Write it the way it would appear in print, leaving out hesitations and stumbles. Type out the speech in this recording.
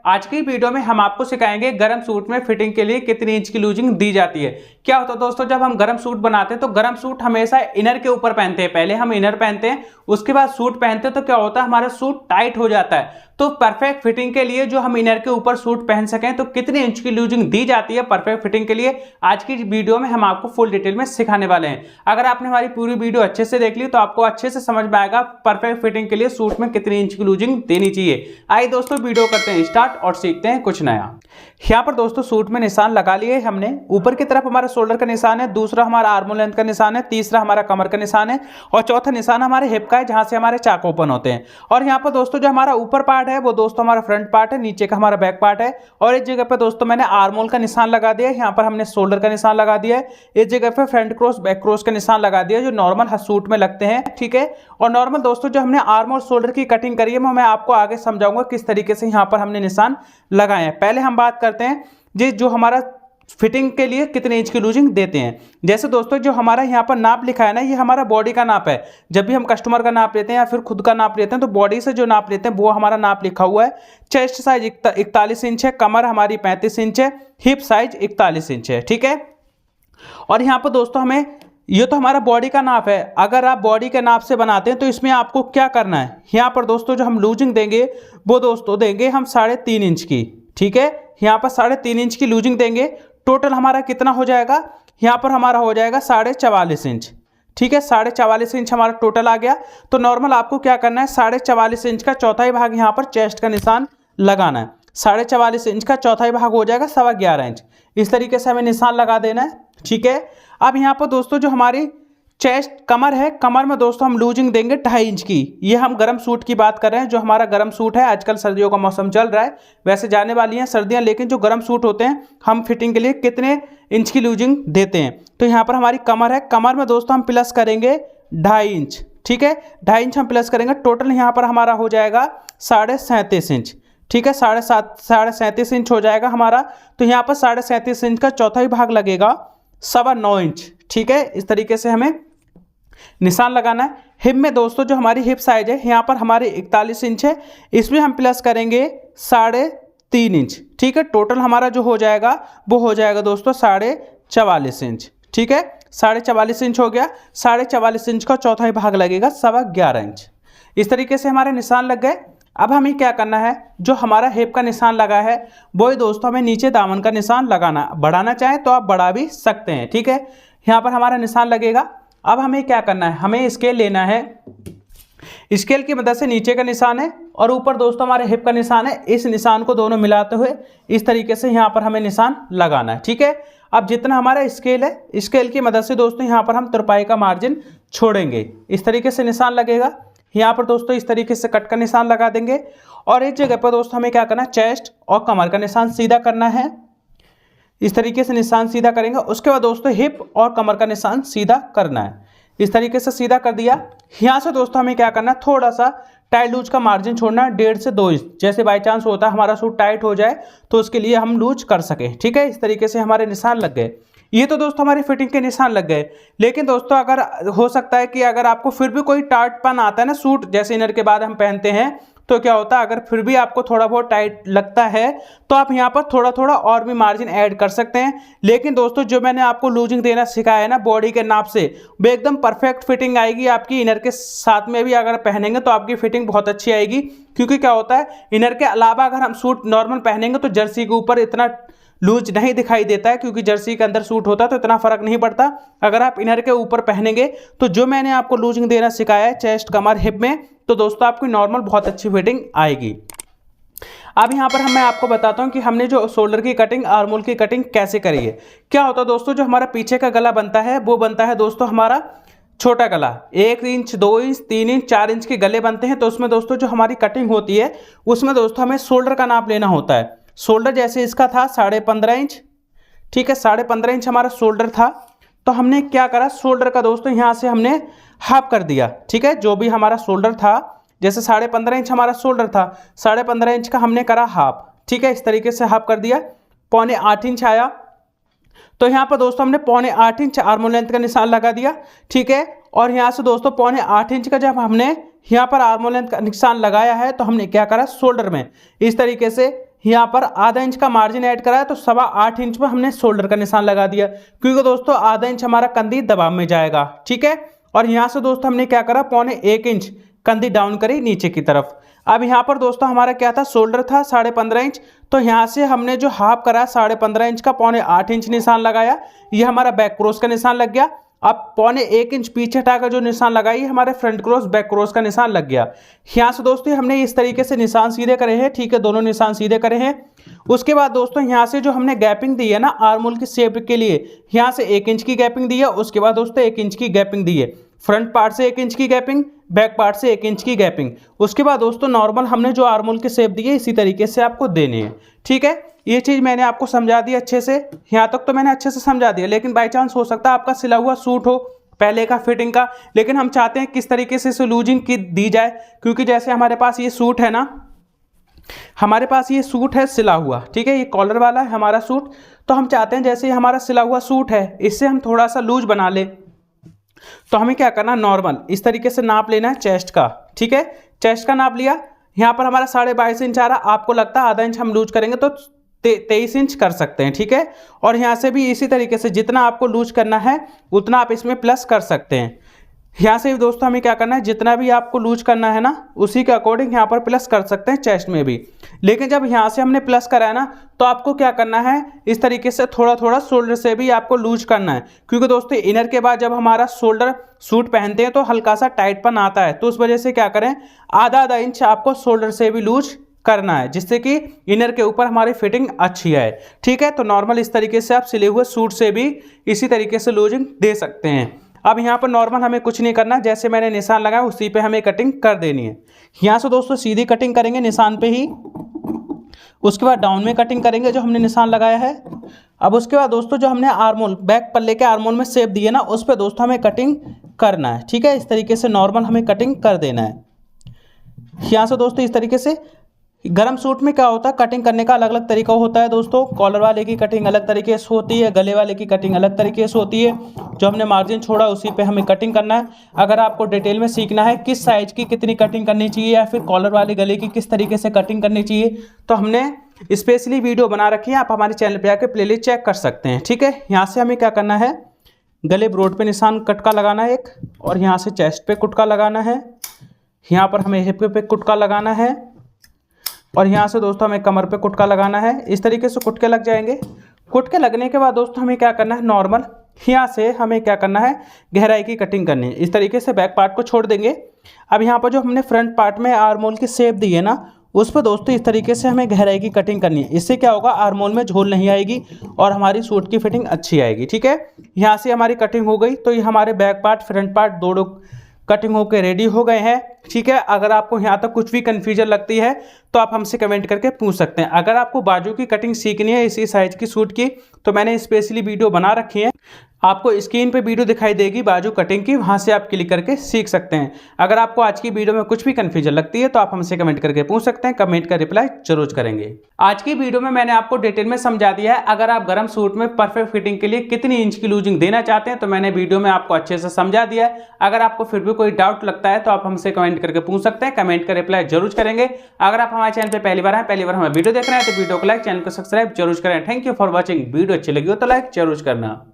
आज की वीडियो में हम आपको सिखाएंगे गरम सूट में फिटिंग के लिए कितनी इंच की लूजिंग दी जाती है। क्या होता है दोस्तों, जब हम गरम सूट बनाते हैं तो गरम सूट हमेशा इनर के ऊपर पहनते हैं। पहले हम इनर पहनते हैं, उसके बाद सूट पहनते हैं, तो क्या होता है हमारा सूट टाइट हो जाता है। तो परफेक्ट फिटिंग के लिए जो हम इनर के ऊपर सूट पहन सकें तो कितनी इंच की लूजिंग दी जाती है परफेक्ट फिटिंग के लिए, आज की वीडियो में हम आपको फुल डिटेल में सिखाने वाले हैं। अगर आपने हमारी पूरी वीडियो अच्छे से देख ली तो आपको अच्छे से समझ में आएगा परफेक्ट फिटिंग के लिए सूट में कितनी इंच की लूजिंग देनी चाहिए। आइए दोस्तों वीडियो करते हैं स्टार्ट और सीखते हैं कुछ नया। यहाँ पर दोस्तों सूट में निशान लगा लिए हमने। ऊपर की तरफ हमारा शोल्डर का निशान है, दूसरा हमारा आर्म लेंथ का निशान है, तीसरा हमारा कमर का निशान है और चौथा निशान हमारे हिप का है जहां से हमारे चाक ओपन होते हैं। और यहाँ पर दोस्तों जो हमारा ऊपर पार्ट है वो दोस्तों हमारा फ्रंट पार्ट है, नीचे का हमारा बैक पार्ट है। और इस जगह पर दोस्तों मैंने आर्म होल का निशान लगा दिया है, यहाँ पर हमने शोल्डर का निशान लगा दिया है, इस जगह पर फ्रंट क्रॉस बैक क्रॉस का निशान लगा दिया जो नॉर्मल सूट में लगते हैं। ठीक है, और नॉर्मल दोस्तों जो हमने आर्म और शोल्डर की कटिंग करी है मैं आपको आगे समझाऊंगा किस तरीके से यहाँ पर हमने निशान लगाए हैं। पहले हम बात करते हैं जी जो हमारा फिटिंग के लिए कितने इंच की लूजिंग देते हैं। जैसे दोस्तों जो हमारा यहाँ पर नाप लिखा है ना, ये हमारा बॉडी का नाप है। जब भी हम कस्टमर का नाप लेते हैं या फिर खुद का नाप लेते हैं तो बॉडी से जो नाप लेते हैं वो हमारा नाप लिखा हुआ है। चेस्ट साइज 41 इंच है, कमर हमारी 35 इंच है, हिप साइज 41 इंच है। ठीक है, और यहाँ पर दोस्तों हमें ये तो हमारा बॉडी का नाप है। अगर आप बॉडी के नाप से बनाते हैं तो इसमें आपको क्या करना है, यहाँ पर दोस्तों जो हम लूजिंग देंगे वो दोस्तों देंगे हम 3.5 इंच की। ठीक है, यहाँ पर 3.5 इंच की लूजिंग देंगे। टोटल हमारा कितना हो जाएगा, यहाँ पर हमारा हो जाएगा 44.5 इंच। ठीक है, 44.5 इंच हमारा टोटल आ गया। तो नॉर्मल आपको क्या करना है, 44.5 इंच का चौथाई भाग यहाँ पर चेस्ट का निशान लगाना है। 44.5 इंच का चौथाई भाग हो जाएगा 11.25 इंच। इस तरीके से हमें निशान लगा देना है। ठीक है, अब यहाँ पर दोस्तों जो हमारी चेस्ट कमर है, कमर में दोस्तों हम लूजिंग देंगे 2.5 इंच की। ये हम गरम सूट की बात कर रहे हैं। जो हमारा गरम सूट है, आजकल सर्दियों का मौसम चल रहा है, वैसे जाने वाली हैं सर्दियां, लेकिन जो गरम सूट होते हैं हम फिटिंग के लिए कितने इंच की लूजिंग देते हैं। तो यहाँ पर हमारी कमर है, कमर में दोस्तों हम प्लस करेंगे 2.5 इंच। ठीक है, 2.5 इंच हम प्लस करेंगे। टोटल यहाँ पर हमारा हो जाएगा 37.5 इंच। ठीक है, 37.5 इंच हो जाएगा हमारा। तो यहाँ पर 37.5 इंच का चौथा भाग लगेगा 9.25 इंच। ठीक है, इस तरीके से हमें निशान लगाना है। हिप में दोस्तों जो हमारी हिप साइज है यहाँ पर हमारी 41 इंच है, इसमें हम प्लस करेंगे 3.5 इंच। ठीक है, टोटल हमारा जो हो जाएगा वो हो जाएगा दोस्तों 44.5 इंच। ठीक है, 44.5 इंच हो गया। 44.5 इंच का चौथा भाग लगेगा 11.25 इंच। इस तरीके से हमारे निशान लग गए। अब हमें क्या करना है, जो हमारा हिप का निशान लगा है वही दोस्तों हमें नीचे दामन का निशान लगाना। बढ़ाना चाहे तो आप बढ़ा भी सकते हैं। ठीक है, यहाँ पर हमारा निशान लगेगा। अब हमें क्या करना है, हमें स्केल लेना है। स्केल की मदद से नीचे का निशान है और ऊपर दोस्तों हमारे हिप का निशान है, इस निशान को दोनों मिलाते हुए इस तरीके से यहाँ पर हमें निशान लगाना है। ठीक है, अब जितना हमारा स्केल है, स्केल की मदद से दोस्तों यहाँ पर हम तुरपाई का मार्जिन छोड़ेंगे। इस तरीके से निशान लगेगा। यहाँ पर दोस्तों इस तरीके से कट का निशान लगा देंगे। और इस जगह पर दोस्तों हमें क्या करना है, चेस्ट और कमर का निशान सीधा करना है। इस तरीके से निशान सीधा करेंगे। उसके बाद दोस्तों हिप और कमर का निशान सीधा करना है। इस तरीके से सीधा कर दिया। यहाँ से दोस्तों हमें क्या करना है, थोड़ा सा टाइट लूज का मार्जिन छोड़ना है 1.5 से 2 इंच। जैसे बाई चांस होता है हमारा सूट टाइट हो जाए तो उसके लिए हम लूज कर सकें। ठीक है, इस तरीके से हमारे निशान लग गए। ये तो दोस्तों हमारी फिटिंग के निशान लग गए। लेकिन दोस्तों अगर हो सकता है कि अगर आपको फिर भी कोई टाइटपन आता है ना, सूट जैसे इनर के बाद हम पहनते हैं तो क्या होता है, अगर फिर भी आपको थोड़ा बहुत टाइट लगता है तो आप यहाँ पर थोड़ा थोड़ा और भी मार्जिन ऐड कर सकते हैं। लेकिन दोस्तों जो मैंने आपको लूजिंग देना सिखाया है ना बॉडी के नाप से, वो एकदम परफेक्ट फिटिंग आएगी आपकी। इनर के साथ में भी अगर पहनेंगे तो आपकी फिटिंग बहुत अच्छी आएगी। क्योंकि क्या होता है, इनर के अलावा अगर हम सूट नॉर्मल पहनेंगे तो जर्सी के ऊपर इतना लूज नहीं दिखाई देता है, क्योंकि जर्सी के अंदर सूट होता है तो इतना फर्क नहीं पड़ता। अगर आप इनर के ऊपर पहनेंगे तो जो मैंने आपको लूजिंग देना सिखाया है चेस्ट कमर हिप में, तो दोस्तों आपकी नॉर्मल बहुत अच्छी फिटिंग आएगी। अब यहाँ पर मैं आपको बताता हूँ कि हमने जो शोल्डर की कटिंग, आर्म होल की कटिंग कैसे करी है। क्या होता है दोस्तों, जो हमारा पीछे का गला बनता है वो बनता है दोस्तों हमारा छोटा गला। 1 इंच 2 इंच 3 इंच 4 इंच के गले बनते हैं। तो उसमें दोस्तों जो हमारी कटिंग होती है उसमें दोस्तों हमें शोल्डर का नाप लेना होता है। शोल्डर जैसे इसका था 15.5 इंच। ठीक है, 15.5 इंच हमारा शोल्डर था। तो हमने क्या करा, शोल्डर का दोस्तों यहाँ से हमने हाफ कर दिया। ठीक है, जो भी हमारा शोल्डर था, जैसे 15.5 इंच हमारा शोल्डर था, 15.5 इंच का हमने करा हाफ। ठीक है, इस तरीके से हाफ कर दिया। 7.25 इंच आया तो यहाँ पर दोस्तों हमने 7.25 इंच आर्म लेंथ का निशान लगा दिया। ठीक है, और यहाँ से दोस्तों 7.25 इंच का जब हमने यहाँ पर आर्म लेंथ का निशान लगाया है तो हमने क्या करा, शोल्डर में इस तरीके से यहाँ पर आधा इंच का मार्जिन ऐड करा है, तो 8.25 इंच पर हमने शोल्डर का निशान लगा दिया, क्योंकि दोस्तों आधा इंच हमारा कंधी दबाव में जाएगा। ठीक है, और यहाँ से दोस्तों हमने क्या करा, 1.25 इंच कंधी डाउन करी नीचे की तरफ। अब यहाँ पर दोस्तों हमारा क्या था, शोल्डर था 15.5 इंच, तो यहाँ से हमने जो हाफ करा 15.5 इंच का 8.25 इंच निशान लगाया, ये हमारा बैक क्रॉस का निशान लग गया। अब 1.25 इंच पीछे हटाकर जो निशान लगाई हमारे फ्रंट क्रॉस बैक क्रॉस का निशान लग गया। यहाँ से दोस्तों हमने इस तरीके से निशान सीधे करे हैं। ठीक है, दोनों निशान सीधे करे हैं। उसके बाद दोस्तों यहाँ से जो हमने गैपिंग दी है ना आर्म होल की शेप के लिए, यहाँ से 1 इंच की गैपिंग दी है। उसके बाद दोस्तों 1 इंच की गैपिंग दी है, फ्रंट पार्ट से 1 इंच की गैपिंग, बैक पार्ट से 1 इंच की गैपिंग। उसके बाद दोस्तों नॉर्मल हमने जो आर्म होल की शेप दी है इसी तरीके से आपको देनी है। ठीक है, ये चीज़ मैंने आपको समझा दी अच्छे से, यहाँ तक तो मैंने अच्छे से समझा दिया, लेकिन बाई चांस हो सकता है आपका सिला हुआ सूट हो पहले का फिटिंग का, लेकिन हम चाहते हैं किस तरीके से इसे लूजिंग की दी जाए, क्योंकि जैसे हमारे पास ये सूट है ना, हमारे पास ये सूट है सिला हुआ। ठीक है, ये कॉलर वाला है हमारा सूट, तो हम चाहते हैं जैसे हमारा सिला हुआ सूट है इससे हम थोड़ा सा लूज बना ले, तो हमें क्या करना, नॉर्मल इस तरीके से नाप लेना है चेस्ट का। ठीक है, चेस्ट का नाप लिया, यहाँ पर हमारा 22.5 इंच आ रहा, आपको लगता है आधा इंच हम लूज करेंगे तो 23 इंच कर सकते हैं। ठीक है, और यहाँ से भी इसी तरीके से जितना आपको लूज करना है उतना आप इसमें प्लस कर सकते हैं। यहाँ से भी दोस्तों हमें क्या करना है, जितना भी आपको लूज करना है ना उसी के अकॉर्डिंग यहाँ पर प्लस कर सकते हैं चेस्ट में भी। लेकिन जब यहाँ से हमने प्लस करा है ना, तो आपको क्या करना है, इस तरीके से थोड़ा थोड़ा शोल्डर से भी आपको लूज करना है, क्योंकि दोस्तों इनर के बाद जब हमारा शोल्डर सूट पहनते हैं तो हल्का सा टाइटपन आता है, तो उस वजह से क्या करें, आधा इंच आपको शोल्डर से भी लूज करना है, जिससे कि इनर के ऊपर हमारी फिटिंग अच्छी आए। ठीक है, तो नॉर्मल इस तरीके से आप सिले हुए सूट से भी इसी तरीके से लूजिंग दे सकते हैं। अब यहाँ पर नॉर्मल हमें कुछ नहीं करना, जैसे मैंने निशान लगाया उसी पे हमें कटिंग कर देनी है। यहाँ से दोस्तों सीधी कटिंग करेंगे निशान पे ही, उसके बाद डाउन में कटिंग करेंगे जो हमने निशान लगाया है। अब उसके बाद दोस्तों जो हमने आर्मोल बैक पल्ले के आर्मोल में शेप दिए ना, उस पर दोस्तों हमें कटिंग करना है। ठीक है, इस तरीके से नॉर्मल हमें कटिंग कर देना है। यहाँ से दोस्तों इस तरीके से गरम सूट में क्या होता है, कटिंग करने का अलग अलग तरीका होता है दोस्तों। कॉलर वाले की कटिंग अलग तरीके से होती है, गले वाले की कटिंग अलग तरीके से होती है। जो हमने मार्जिन छोड़ा उसी पे हमें कटिंग करना है। अगर आपको डिटेल में सीखना है किस साइज की कितनी कटिंग करनी चाहिए या फिर कॉलर वाले गले की किस तरीके से कटिंग करनी चाहिए, तो हमने स्पेशली वीडियो बना रखी है, आप हमारे चैनल पर आकर प्लेलिस्ट चेक कर सकते हैं। ठीक है, यहाँ से हमें क्या करना है, गले ब्रोड पे निशान कटका लगाना है एक, और यहाँ से चेस्ट पे कुटका लगाना है, यहाँ पर हमें हिप पे कुटका लगाना है, और यहाँ से दोस्तों हमें कमर पे कुटका लगाना है। इस तरीके से कुटके लग जाएंगे। कुटके लगने के बाद दोस्तों हमें क्या करना है, नॉर्मल यहाँ से हमें क्या करना है, गहराई की कटिंग करनी है। इस तरीके से बैक पार्ट को छोड़ देंगे। अब यहाँ पर जो हमने फ्रंट पार्ट में आर्म होल की शेप दी है ना, उस पर दोस्तों इस तरीके से हमें गहराई की कटिंग करनी है। इससे क्या होगा, आर्म होल में झोल नहीं आएगी और हमारी सूट की फिटिंग अच्छी आएगी। ठीक है, यहाँ से हमारी कटिंग हो गई, तो ये हमारे बैक पार्ट फ्रंट पार्ट दोनों कटिंग होकर रेडी हो गए हैं। ठीक है, अगर आपको यहाँ तक कुछ भी कन्फ्यूजन लगती है तो आप हमसे कमेंट करके पूछ सकते हैं। अगर आपको बाजू की कटिंग सीखनी है इसी साइज की सूट की, तो मैंने स्पेशली वीडियो बना रखी है, आपको स्क्रीन पे वीडियो दिखाई देगी बाजू कटिंग की, वहाँ से आप क्लिक करके सीख सकते हैं। अगर आपको आज की वीडियो में कुछ भी कन्फ्यूजन लगती है तो आप हमसे कमेंट करके पूछ सकते हैं, कमेंट का रिप्लाई जरूर करेंगे। आज की वीडियो में मैंने आपको डिटेल में समझा दिया है, अगर आप गर्म सूट में परफेक्ट फिटिंग के लिए कितनी इंच की लूजिंग देना चाहते हैं तो मैंने वीडियो में आपको अच्छे से समझा दिया है। अगर आपको फिर भी कोई डाउट लगता है तो आप हमसे कमेंट करके पूछ सकते हैं, कमेंट का रिप्लाई जरूर करेंगे। अगर आप हमारे चैनल पर पहली बार हमें वीडियो देख रहे हैं तो वीडियो को लाइक, चैनल को सब्सक्राइब जरूर करें। Thank you for watching. Video अच्छी लगी हो तो लाइक जरूर करना।